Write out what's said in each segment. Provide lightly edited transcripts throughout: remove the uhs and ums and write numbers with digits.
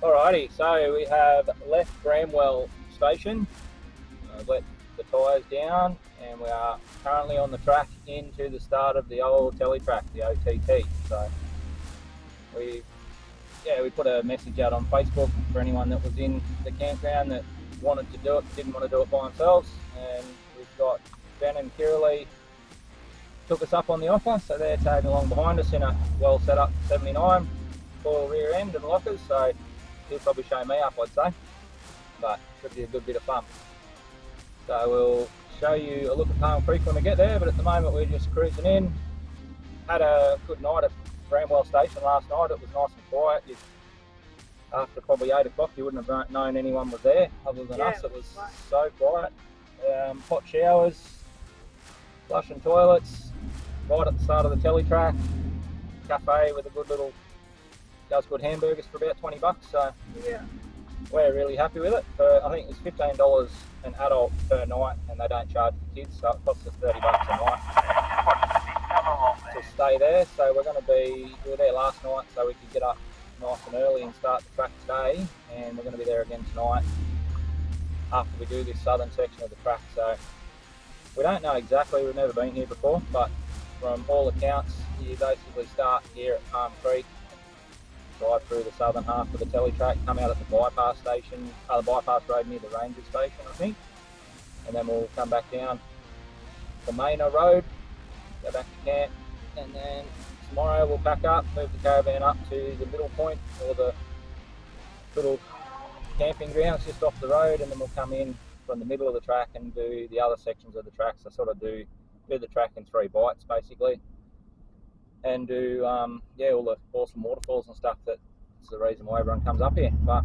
Alrighty, so we have left Bramwell station, let the tyres down, and we are currently on the track into the start of the old Telegraph, the OTT. So we put a message out on Facebook for anyone that was in the campground that wanted to do it, didn't want to do it by themselves, and we've got Ben and Kiralee took us up on the offer, so they're tagging along behind us in a well set up 79 foil rear end and lockers, so he'll probably show me up, I'd say, but should be a good bit of fun. So we'll show you a look at Palm Creek when we get there, but at the moment we're just cruising in. Had a good night at Bramwell Station last night. It was nice and quiet. After probably 8 o'clock you wouldn't have known anyone was there other than us. It was so quiet. Hot showers, flushing toilets, right at the start of the Teletrack, cafe with a good little, does good hamburgers for about $20, so yeah, we're really happy with it. I think it's $15 an adult per night, and they don't charge for kids, so it costs us $30 a night to stay there. So we were there last night, so we could get up nice and early and start the track today, and we're going to be there again tonight after we do this southern section of the track. So we don't know exactly, we've never been here before, but from all accounts you basically start here at Palm Creek, drive through the southern half of the Teletrack, come out at the bypass station, the bypass road near the ranger station, I think, and then we'll come back down the Maina Road, go back to camp, and then tomorrow we'll pack up, move the caravan up to the middle point, or the little camping grounds just off the road, and then we'll come in from the middle of the track and do the other sections of the track. So sort of do the track in 3 bites basically, and do all the awesome waterfalls and stuff. That's the reason why everyone comes up here. But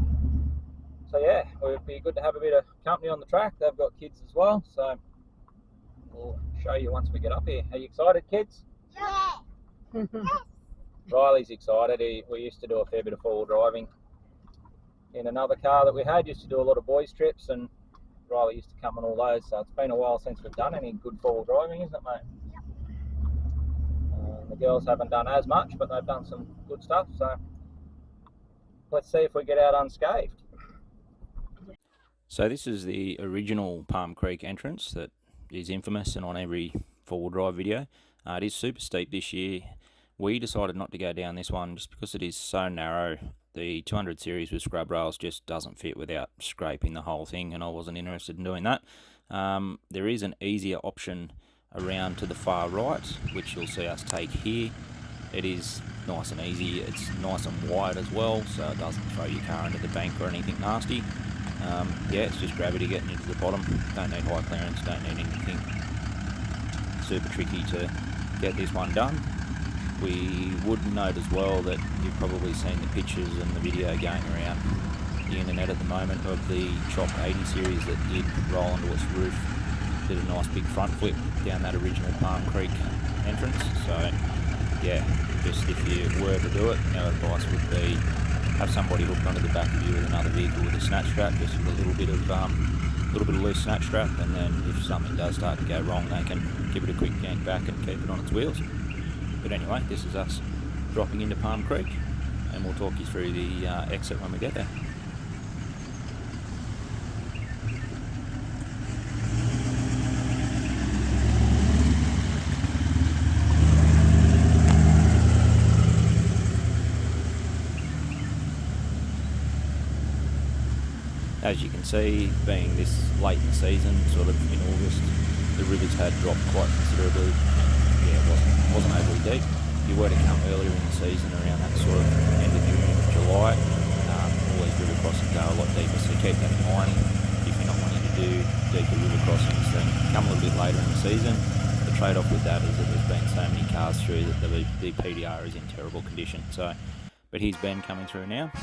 so yeah, it would be good to have a bit of company on the track. They've got kids as well, so we'll show you once we get up here. Are you excited, kids? Yeah. Riley's excited. We used to do a fair bit of 4-wheel driving in another car that we had. Used to do a lot of boys trips, and Riley used to come on all those. So it's been a while since we've done any good 4-wheel driving, isn't it, mate? The girls haven't done as much, but they've done some good stuff, so let's see if we get out unscathed. So this is the original Palm Creek entrance that is infamous and on every 4-wheel drive video. It is super steep this year. We decided not to go down this one just because it is so narrow. The 200 series with scrub rails just doesn't fit without scraping the whole thing, and I wasn't interested in doing that. There is an easier option around to the far right, which you'll see us take here. It is nice and easy. It's nice and wide as well, so it doesn't throw your car into the bank or anything nasty. It's just gravity getting into the bottom. Don't need high clearance, don't need anything super tricky to get this one done. We would note as well that you've probably seen the pictures and the video going around the internet at the moment of the chopped 80 series that did roll onto its roof. Did a nice big front flip down that original Palm Creek entrance. So yeah, just if you were to do it, our advice would be have somebody hooked onto the back of you with another vehicle with a snatch strap, just with a little bit of loose snatch strap, and then if something does start to go wrong, they can give it a quick yank back and keep it on its wheels. But anyway, this is us dropping into Palm Creek, and we'll talk you through the exit when we get there. As you can see, being this late in the season, sort of in August, the rivers had dropped quite considerably. Yeah, it wasn't overly deep. If you were to come earlier in the season, around that sort of end of June, July, all these river crossings are a lot deeper, so keep that in mind. If you're not wanting to do deeper river crossings, then come a little bit later in the season. The trade-off with that is that there's been so many cars through that the PDR is in terrible condition. So, but here's Ben coming through now.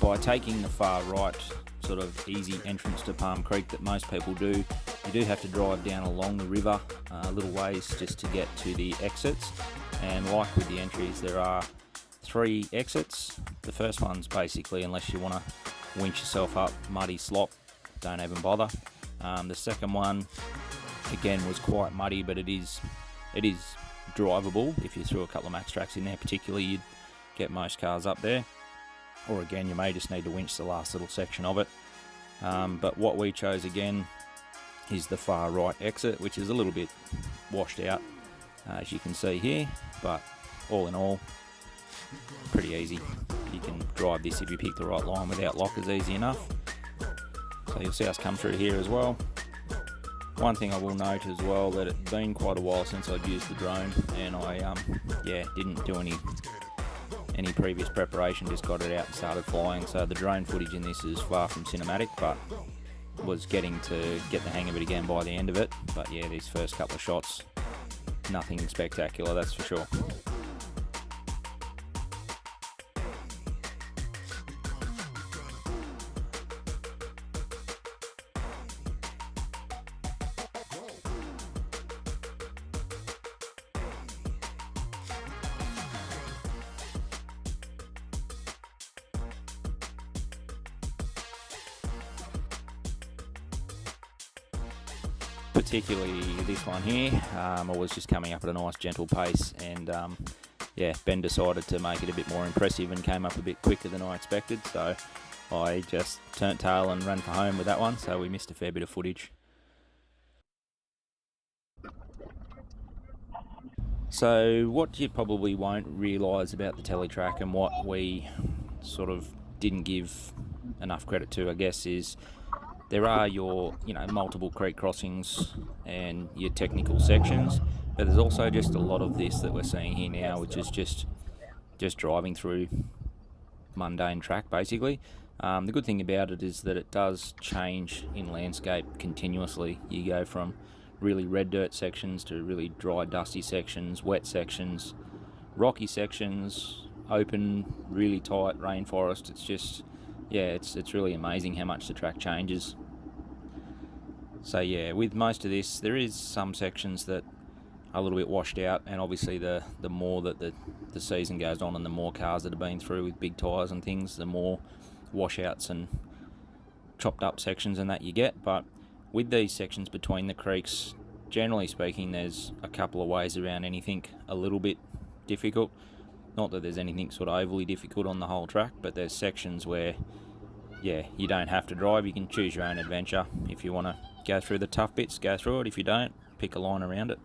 by taking the far right sort of easy entrance to Palm Creek that most people do, you do have to drive down along the river a little ways just to get to the exits. And like with the entries, there are 3 exits. The first one's basically, unless you want to winch yourself up, muddy slop, don't even bother. The second one, again, was quite muddy, but it is drivable. If you threw a couple of max tracks in there particularly, you'd get most cars up there. Or again, you may just need to winch the last little section of it. But what we chose again is the far right exit, which is a little bit washed out, as you can see here, but all in all, pretty easy. You can drive this if you pick the right line without lockers easy enough. So you'll see us come through here as well. One thing I will note as well, that it's been quite a while since I'd used the drone, and I didn't do any previous preparation, just got it out and started flying. So the drone footage in this is far from cinematic, but was getting to get the hang of it again by the end of it. But yeah, these first couple of shots, nothing spectacular, that's for sure. Particularly this one here, I was just coming up at a nice gentle pace, and Ben decided to make it a bit more impressive and came up a bit quicker than I expected, so I just turned tail and ran for home with that one, so we missed a fair bit of footage. So what you probably won't realise about the Teletrack, and what we sort of didn't give enough credit to, I guess, is there are your, multiple creek crossings and your technical sections, but there's also just a lot of this that we're seeing here now, which is just driving through mundane track, basically. The good thing about it is that it does change in landscape continuously. You go from really red dirt sections to really dry, dusty sections, wet sections, rocky sections, open, really tight rainforest. It's just, it's really amazing how much the track changes. So yeah, with most of this, there is some sections that are a little bit washed out, and obviously the more that the season goes on and the more cars that have been through with big tyres and things, the more washouts and chopped up sections and that you get. But with these sections between the creeks, generally speaking, there's a couple of ways around anything a little bit difficult. Not that there's anything sort of overly difficult on the whole track, but there's sections where, you don't have to drive. You can choose your own adventure. If you want to go through the tough bits, go through it. If you don't, pick a line around it.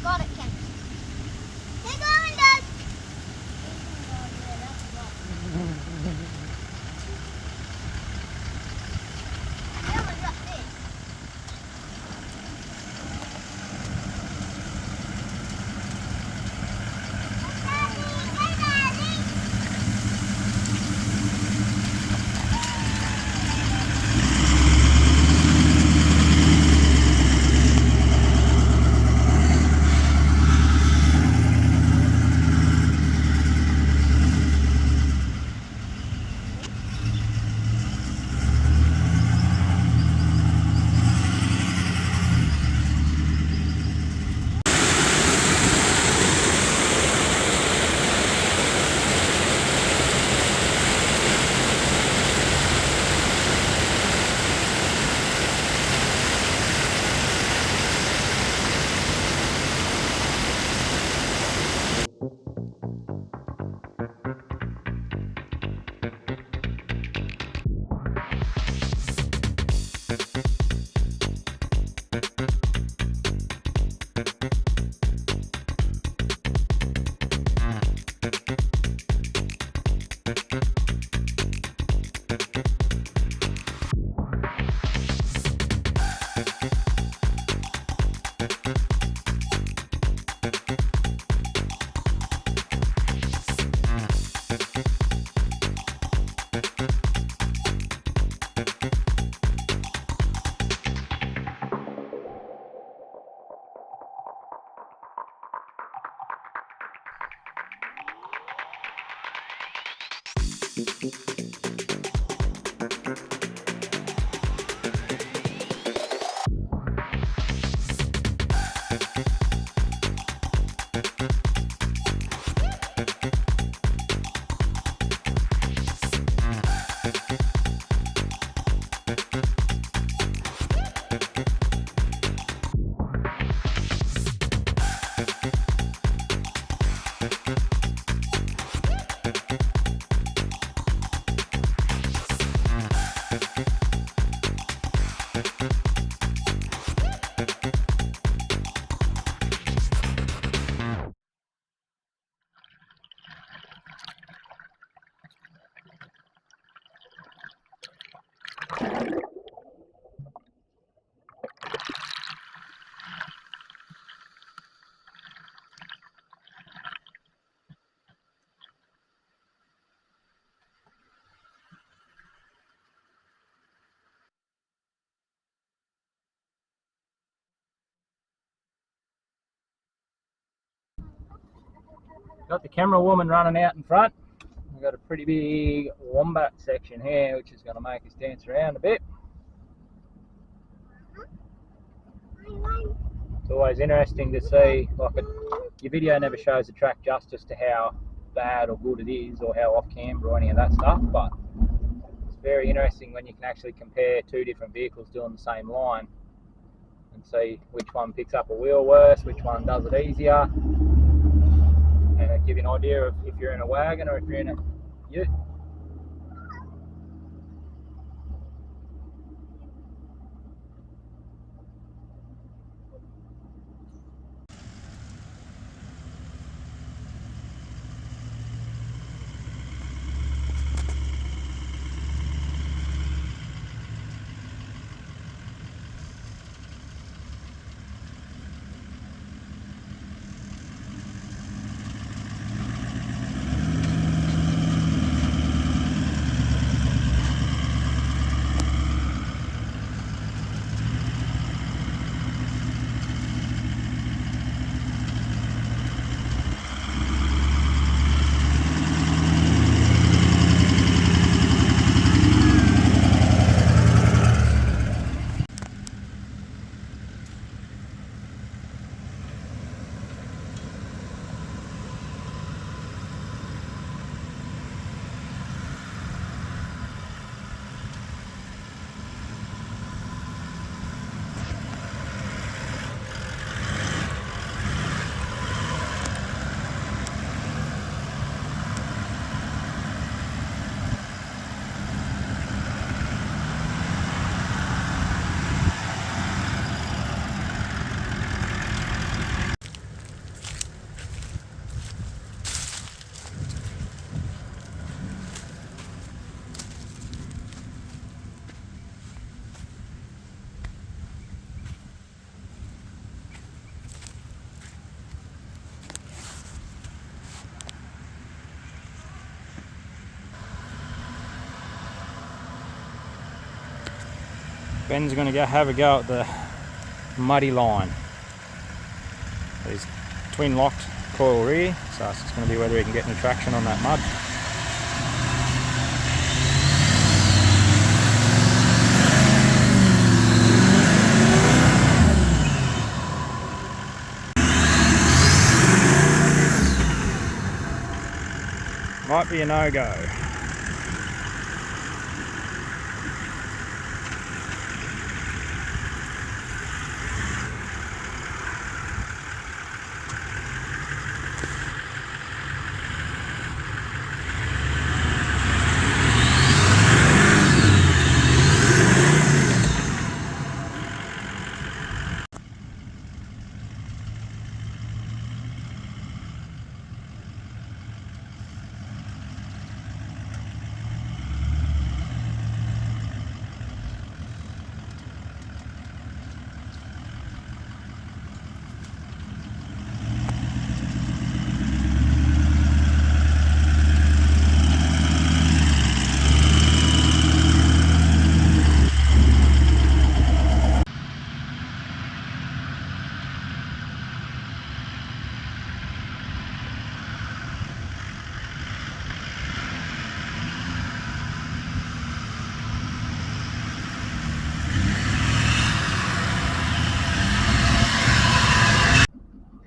Got it, Ken. Keep going, Dad. I don't want to drop this. Got the camera woman running out in front. We've got a pretty big wombat section here, which is going to make us dance around a bit. It's always interesting to see, like, your video never shows the track justice to how bad or good it is, or how off camber or any of that stuff, but it's very interesting when you can actually compare two different vehicles doing the same line and see which one picks up a wheel worse, which one does it easier, and it'll give you an idea of if you're in a wagon or if you're in a ute. Ben's going to go have a go at the muddy line. These twin locked coil rear, so it's just going to be whether he can get any traction on that mud. Might be a no-go.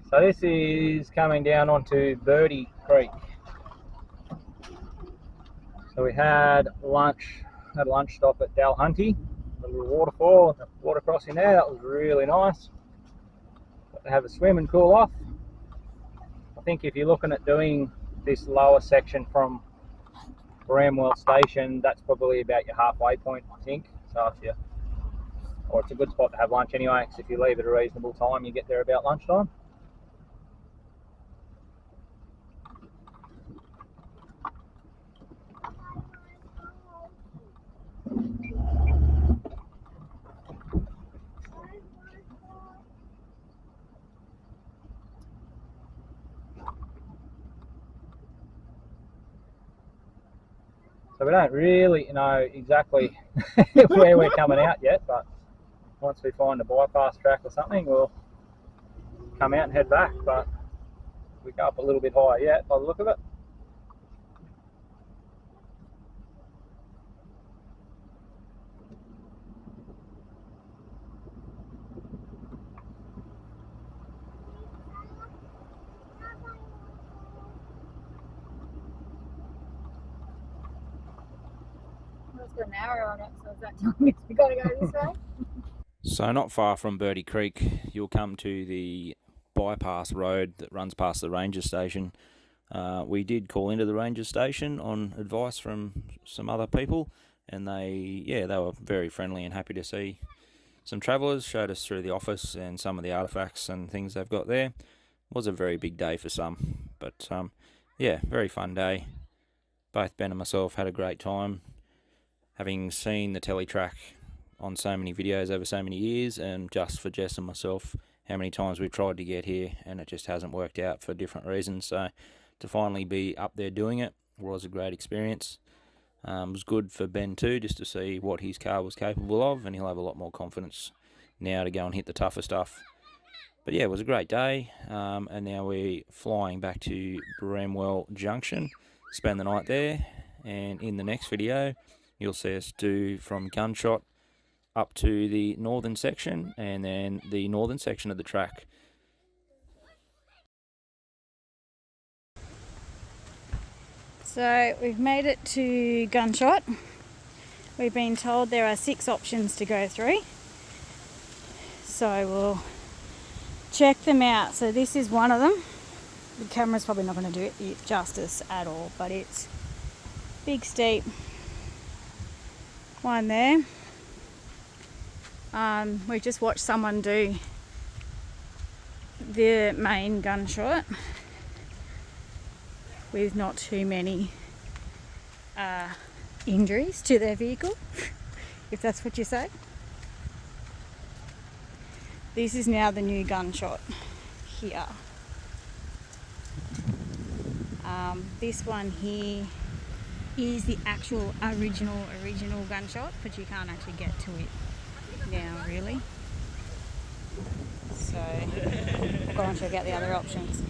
So this is coming down onto Birdie Creek. So we had a lunch stop at Dalhunty, a little waterfall, water crossing there. That was really nice. Got to have a swim and cool off. I think if you're looking at doing this lower section from Bramwell Station, that's probably about your halfway point, I think. So it's a good spot to have lunch anyway, because if you leave at a reasonable time, you get there about lunchtime. So we don't really know exactly where we're coming out yet, but once we find a bypass track or something, we'll come out and head back. But we go up a little bit higher yet by the look of it. It's got an arrow on it, so is that telling us we got to go this way? So not far from Birdie Creek, you'll come to the bypass road that runs past the ranger station. We did call into the ranger station on advice from some other people, and they were very friendly and happy to see some travellers. Showed us through the office and some of the artefacts and things they've got there. Was a very big day for some, but very fun day. Both Ben and myself had a great time, having seen the Teletrack on so many videos over so many years, and just for Jess and myself, how many times we've tried to get here and it just hasn't worked out for different reasons. So to finally be up there doing it was a great experience. It was good for Ben too, just to see what his car was capable of, and he'll have a lot more confidence now to go and hit the tougher stuff. But yeah, it was a great day, and now we're flying back to Bramwell Junction, spend the night there, and in the next video you'll see us do from Gunshot up to the northern section, and then the northern section of the track. So we've made it to Gunshot. We've been told there are 6 options to go through, so we'll check them out. So this is one of them. The camera's probably not going to do it justice at all, but it's big, steep one there. We just watched someone do the main Gunshot with not too many injuries to their vehicle, if that's what you say. This is now the new Gunshot here. This one here is the actual original Gunshot, but you can't actually get to it now, really. So I'll go and check out the other options.